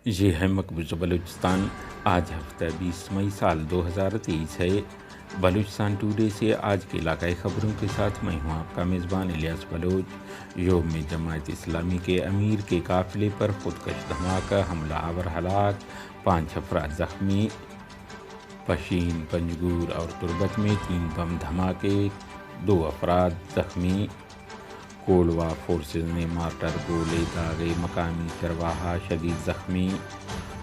یہ ہے مقبوضہ بلوچستان۔ آج ہفتہ 20 مئی سال 2023 ہے۔ بلوچستان ٹوڈے سے آج کے علاقائی خبروں کے ساتھ میں ہوں آپ کا میزبان الیاس بلوچ۔ یوم میں جماعت اسلامی کے امیر کے قافلے پر خودکش دھماکہ، حملہ آور ہلاک، 5 افراد زخمی۔ پشین، پنجگور اور تربت میں 3 بم دھماکے، 2 افراد زخمی۔ کولوا فورسز نے مارٹر گولے داغے، مقامی چرواہا شدید زخمی۔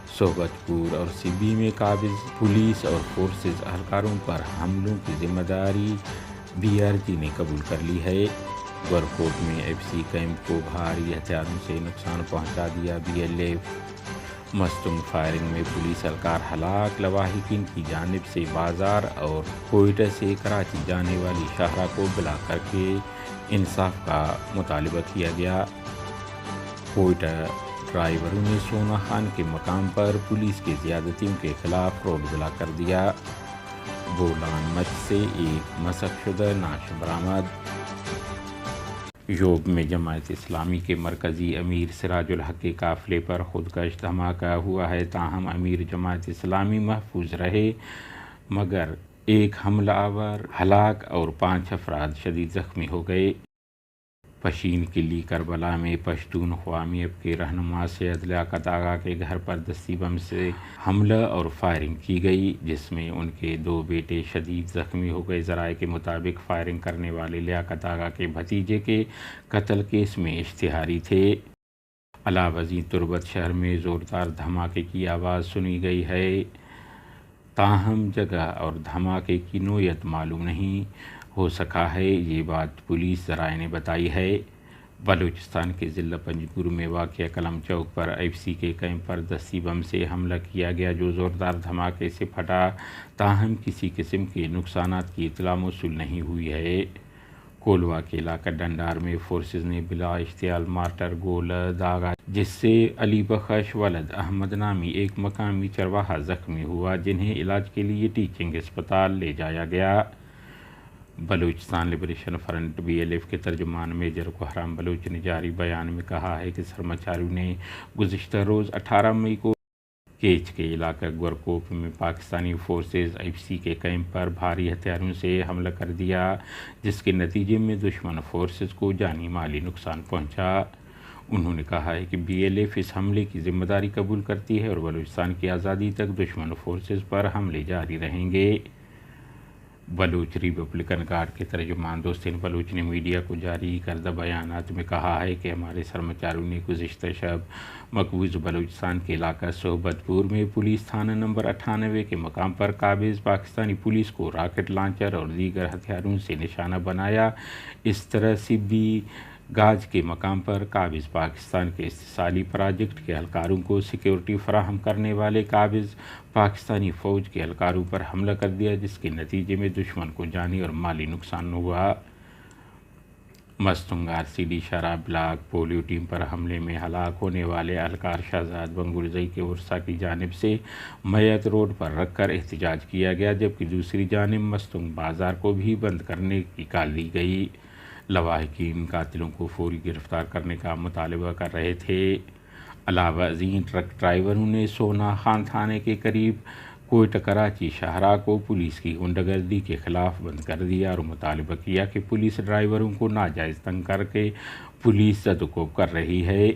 صحبت پور اور سبی میں قابض پولیس اور فورسز اہلکاروں پر حملوں کی ذمہ داری BRG نے قبول کر لی ہے۔ گورکوٹ میں FC کیمپ کو بھاری ہتھیاروں سے نقصان پہنچا دیا BLF۔ مستنگ فائرنگ میں پولیس اہلکار ہلاک، لواحقین کی جانب سے بازار اور کوئٹہ سے کراچی جانے والی شاہراہ کو بلاک کر کے انصاف کا مطالبہ کیا گیا۔ کوئٹہ ڈرائیوروں نے سونا خان کے مقام پر پولیس کی زیادتیوں کے خلاف روڈ بلاک کر دیا۔ بولان مچ سے ایک مسخ شدہ نعش برآمد۔ یوب میں جماعت اسلامی کے مرکزی امیر سراج الحق کے قافلے پر خودکش دھماکہ ہوا ہے، تاہم امیر جماعت اسلامی محفوظ رہے، مگر ایک حملہ آور ہلاک اور 5 افراد شدید زخمی ہو گئے۔ پشین قلی کربلا میں پشتون قومی اب کے رہنما سید لیاقت آغا کے گھر پر دستی بم سے حملہ اور فائرنگ کی گئی، جس میں ان کے 2 بیٹے شدید زخمی ہو گئے۔ ذرائع کے مطابق فائرنگ کرنے والے لیاقت آغا کے بھتیجے کے قتل کیس میں اشتہاری تھے۔ علاوہ ازیں تربت شہر میں زوردار دھماکے کی آواز سنی گئی ہے، تاہم جگہ اور دھماکے کی نوعیت معلوم نہیں ہو سکا ہے، یہ بات پولیس ذرائع نے بتائی ہے۔ بلوچستان کے ضلع پنجگور میں واقع کلم چوک پر FC کے کیمپ پر دستی بم سے حملہ کیا گیا، جو زوردار دھماکے سے پھٹا، تاہم کسی قسم کے نقصانات کی اطلاع موصول نہیں ہوئی ہے۔ کولوا کے علاقہ ڈنڈار میں فورسز نے بلا اشتعال مارٹر گولہ داغا، جس سے علی بخش ولد احمد نامی ایک مقامی چرواہا زخمی ہوا، جنہیں علاج کے لیے ٹیچنگ اسپتال لے جایا گیا۔ بلوچستان لبریشن فرنٹ BLF کے ترجمان میجر کوہرام بلوچ نے جاری بیان میں کہا ہے کہ سرمچاروں نے گزشتہ روز 18 مئی کو کیچ کے علاقہ گورکوپ میں پاکستانی فورسز FC کے کیمپ پر بھاری ہتھیاروں سے حملہ کر دیا، جس کے نتیجے میں دشمن فورسز کو جانی مالی نقصان پہنچا۔ انہوں نے کہا ہے کہ BLF اس حملے کی ذمہ داری قبول کرتی ہے اور بلوچستان کی آزادی تک دشمن فورسز پر حملے جاری رہیں گے۔ بلوچ ریپبلکن گارڈ کے ترجمان دوستین بلوچ نے میڈیا کو جاری کردہ بیانات میں کہا ہے کہ ہمارے سرمچاروں نے گزشتہ شب مقبوضہ بلوچستان کے علاقہ صحبت پور میں پولیس تھانہ نمبر 98 کے مقام پر قابض پاکستانی پولیس کو راکٹ لانچر اور دیگر ہتھیاروں سے نشانہ بنایا۔ اس طرح سبی گاج کے مقام پر قابض پاکستان کے استحصالی پروجیکٹ کے اہلکاروں کو سیکیورٹی فراہم کرنے والے قابض پاکستانی فوج کے اہلکاروں پر حملہ کر دیا، جس کے نتیجے میں دشمن کو جانی اور مالی نقصان ہوا۔ مستنگ RCD شراب بلاک پولیو ٹیم پر حملے میں ہلاک ہونے والے اہلکار شہزاد بنگورزئی کے ورثاء کی جانب سے میت روڈ پر رکھ کر احتجاج کیا گیا، جبکہ دوسری جانب مستنگ بازار کو بھی بند کرنے کی کال دی گئی۔ لواحقین قاتلوں کو فوری گرفتار کرنے کا مطالبہ کر رہے تھے۔ علاوہ ازیں ٹرک ڈرائیوروں نے سونا خان تھانے کے قریب کوئٹہ کراچی شاہراہ کو پولیس کی غنڈہ گردی کے خلاف بند کر دیا اور مطالبہ کیا کہ پولیس ڈرائیوروں کو ناجائز تنگ کر کے پولیس زدوکوب کر رہی ہے۔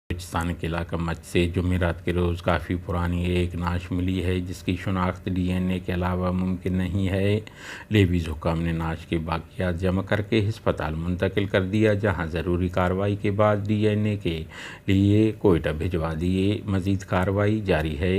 بلوچستان کے علاقہ مچ سے جمعرات کے روز کافی پرانی ایک نعش ملی ہے، جس کی شناخت DNA کے علاوہ ممکن نہیں ہے۔ لیویز حکام نے نعش کے باقیات جمع کر کے ہسپتال منتقل کر دیا، جہاں ضروری کارروائی کے بعد DNA کے لیے کوئٹہ بھجوا دیے۔ مزید کارروائی جاری ہے۔